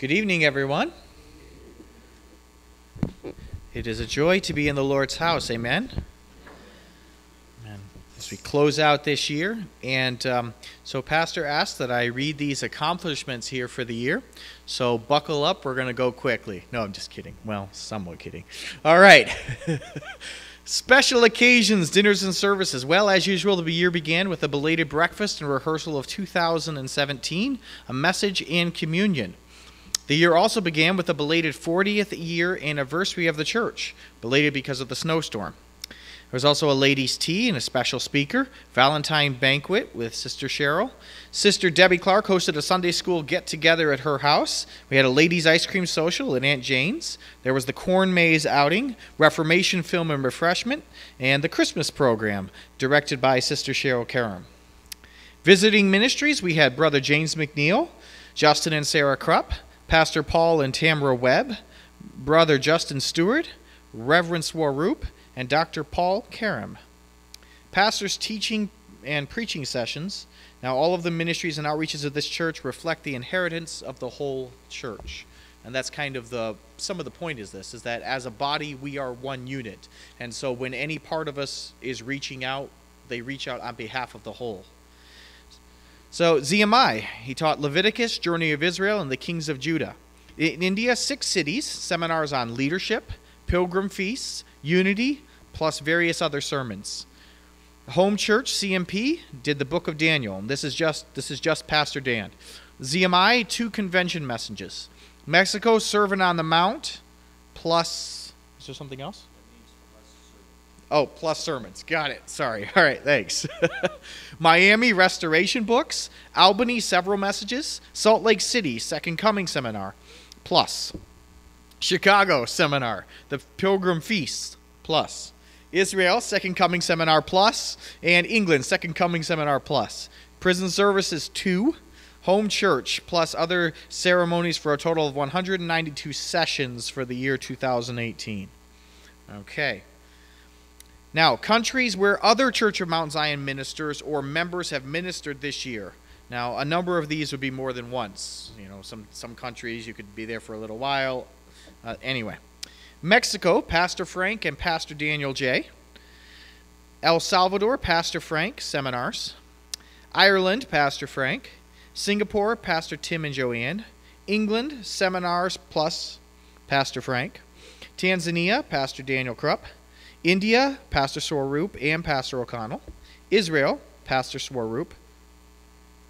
Good evening, everyone. It is a joy to be in the Lord's house. Amen. Amen. As we close out this year, and so Pastor asked that I read these accomplishments here for the year. So buckle up. We're going to go quickly. No, I'm just kidding. Well, somewhat kidding. All right. Special occasions, dinners, and services. Well, as usual, the year began with a belated breakfast and rehearsal of 2017, a message and communion. The year also began with a belated 40th year anniversary of the church, belated because of the snowstorm. There was also a ladies' tea and a special speaker, Valentine banquet with Sister Cheryl. Sister Debbie Clark hosted a Sunday school get-together at her house. We had a ladies' ice cream social at Aunt Jane's. There was the corn maze outing, Reformation film and refreshment, and the Christmas program, directed by Sister Cheryl Caram. Visiting ministries, we had Brother James McNeil, Justin and Sarah Kropf, Pastor Paul and Tamara Webb, Brother Justin Stewart, Reverend Swaroop, and Dr. Paul Caram. Pastors' teaching and preaching sessions. Now, all of the ministries and outreaches of this church reflect the inheritance of the whole church. And that's kind of some of the point is that as a body, we are one unit. And so when any part of us is reaching out, they reach out on behalf of the whole. So Zehemiah, he taught Leviticus, Journey of Israel, and the Kings of Judah. In India, 6 cities, seminars on leadership, pilgrim feasts, unity, plus various other sermons. Home Church, CMP, did the Book of Daniel, and this is just Pastor Dan. Zehemiah, 2 convention messages. Mexico, Servant on the Mount, plus, is there something else? Oh, plus sermons. Got it. Sorry. All right, thanks. Miami, Restoration Books. Albany, several messages. Salt Lake City, Second Coming Seminar, plus. Chicago Seminar, the Pilgrim Feast, plus. Israel, Second Coming Seminar, plus. And England, Second Coming Seminar, plus. Prison Services, 2. Home Church, plus other ceremonies for a total of 192 sessions for the year 2018. Okay. Now, countries where other Church of Mount Zion ministers or members have ministered this year. Now, a number of these would be more than once. You know, some countries you could be there for a little while. Anyway. Mexico, Pastor Frank and Pastor Daniel J. El Salvador, Pastor Frank, seminars. Ireland, Pastor Frank. Singapore, Pastor Tim and Joanne. England, seminars plus Pastor Frank. Tanzania, Pastor Daniel Krupp. India, Pastor Swaroop and Pastor O'Connell. Israel, Pastor Swaroop.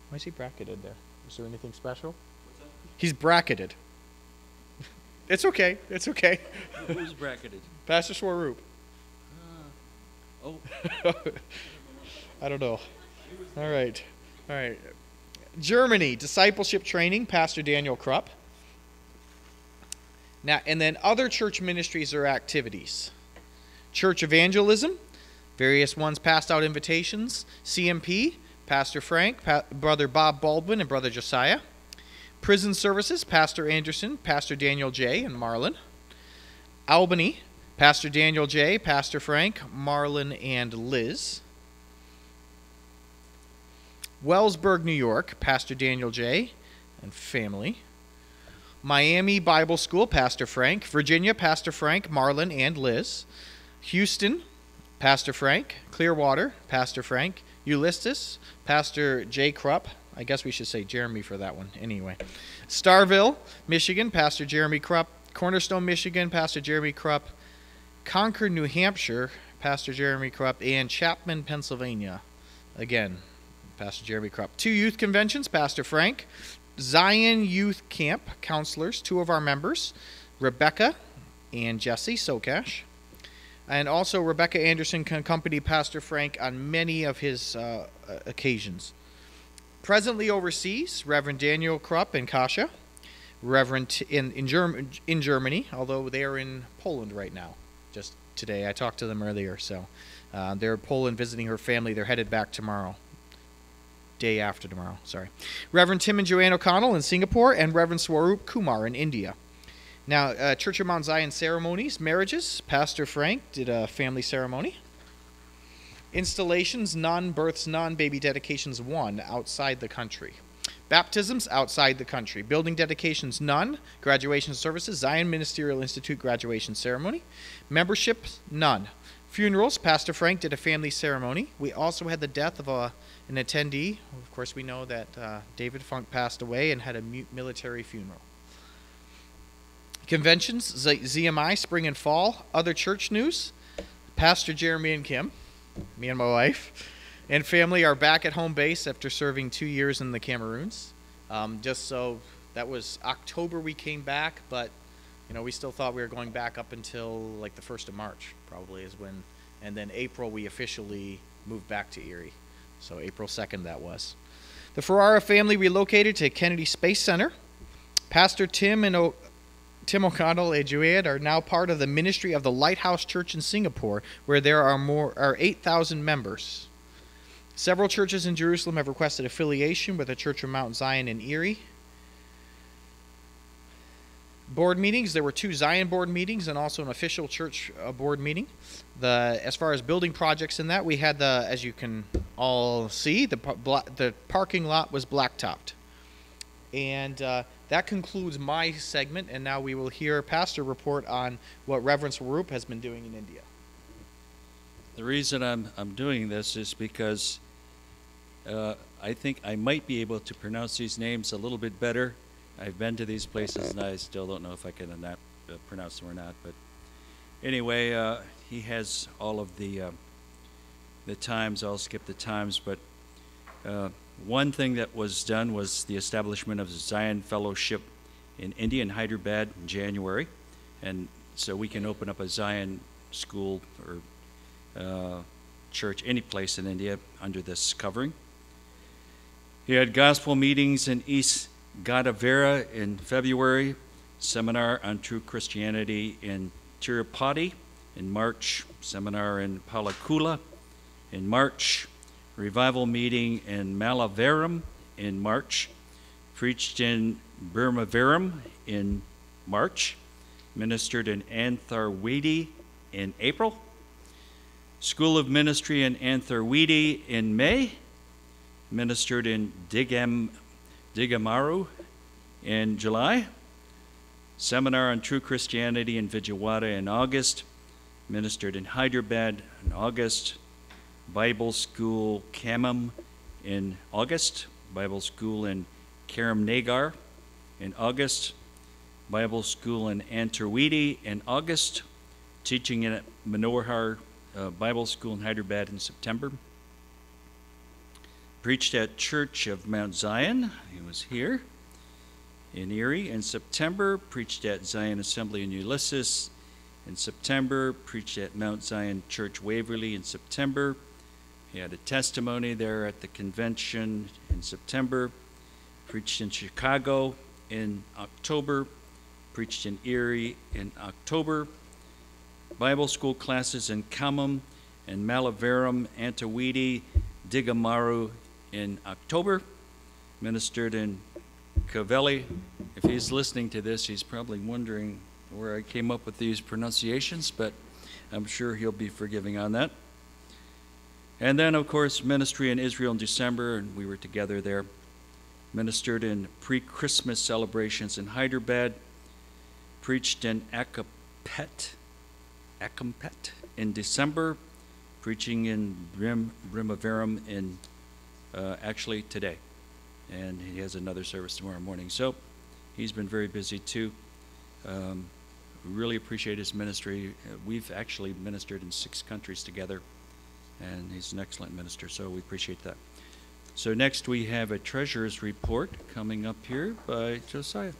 Why is he bracketed there? Is there anything special? What's that? He's bracketed. It's okay. It's okay. Who's bracketed? Pastor Swaroop. Oh. I don't know. All right. Germany, discipleship training, Pastor Daniel Krupp. Now, and then other church ministries or activities. Church evangelism, various ones passed out invitations. CMP, Pastor Frank, Brother Bob Baldwin, and Brother Josiah. Prison services, Pastor Anderson, Pastor Daniel J., and Marlon. Albany, Pastor Daniel J., Pastor Frank, Marlon, and Liz. Wellsburg, New York, Pastor Daniel J. and family. Miami Bible School, Pastor Frank. Virginia, Pastor Frank, Marlon, and Liz. Houston, Pastor Frank. Clearwater, Pastor Frank. Ulysses, Pastor J. Krupp. I guess we should say Jeremy for that one. Anyway. Starville, Michigan, Pastor Jeremy Krupp. Cornerstone, Michigan, Pastor Jeremy Krupp. Concord, New Hampshire, Pastor Jeremy Krupp. And Chapman, Pennsylvania. Again, Pastor Jeremy Krupp. 2 youth conventions, Pastor Frank. Zion Youth Camp counselors, 2 of our members, Rebecca and Jesse Sokash. And also Rebecca Anderson can accompany Pastor Frank on many of his occasions. Presently overseas, Reverend Daniel Krupp and Kasia. Reverend in Germany, although they are in Poland right now. Just today, I talked to them earlier, so they're in Poland visiting her family. They're headed back tomorrow. Day after tomorrow, sorry. Reverend Tim and Joanne O'Connell in Singapore, and Reverend Swaroop Kumar in India. Now, Church of Mount Zion ceremonies, marriages. Pastor Frank did a family ceremony. Installations, non-births, non-baby dedications, 1 outside the country. Baptisms outside the country. Building dedications, none. Graduation services, Zion Ministerial Institute graduation ceremony. Membership, none. Funerals, Pastor Frank did a family ceremony. We also had the death of an attendee. Of course, we know that David Funk passed away and had a military funeral. Conventions, ZMI, spring and fall. Other church news, Pastor Jeremy and Kim, me and my wife, and family are back at home base after serving 2 years in the Cameroons. Just so, that was October we came back, but we still thought we were going back up until like the 1st of March, probably is when, and then April we officially moved back to Erie. So April 2nd that was. The Ferrara family relocated to Kennedy Space Center. Pastor Tim O'Connell and Juliet are now part of the ministry of the Lighthouse Church in Singapore, where there are 8,000 members. Several churches in Jerusalem have requested affiliation with the Church of Mount Zion in Erie. Board meetings, there were 2 Zion board meetings and also an official church board meeting. As far as building projects in that, we had as you can all see, the parking lot was blacktopped. And that concludes my segment, and now we will hear Pastor report on what Reverend Swaroop has been doing in India. The reason I'm doing this is because I think I might be able to pronounce these names a little bit better. I've been to these places, and I still don't know if I can pronounce them or not. But anyway, he has all of the times. I'll skip the times, but one thing that was done was the establishment of the Zion Fellowship in India, in Hyderabad, in January. And so we can open up a Zion school or church any place in India under this covering. He had gospel meetings in East Gadavera in February, seminar on true Christianity in Tirupati in March, seminar in Palakula in March, revival meeting in Malavaram in March, preached in Burmavaram in March, ministered in Antharwedi in April, School of Ministry in Antharwedi in May, ministered in Digamaru in July, seminar on true Christianity in Vijayawada in August, ministered in Hyderabad in August, Bible School Caram in August, Bible School in Caram Nagar in August, Bible School in Antharwedi in August, teaching in Manohar Bible School in Hyderabad in September. Preached at Church of Mount Zion, he was here in Erie in September. Preached at Zion Assembly in Ulysses in September. Preached at Mount Zion Church Waverly in September. He had a testimony there at the convention in September. Preached in Chicago in October. Preached in Erie in October. Bible school classes in Caram and Malavaram, Antharwedi, Digamaru in October. Ministered in Coveli. If he's listening to this, he's probably wondering where I came up with these pronunciations, but I'm sure he'll be forgiving on that. And then, of course, ministry in Israel in December, and we were together there. Ministered in pre-Christmas celebrations in Hyderabad. Preached in Akampet in December. Preaching in Brimavaram in actually today. And he has another service tomorrow morning. So he's been very busy too. Really appreciate his ministry. We've actually ministered in 6 countries together, and he's an excellent minister, so we appreciate that. So next we have a treasurer's report coming up here by Josiah.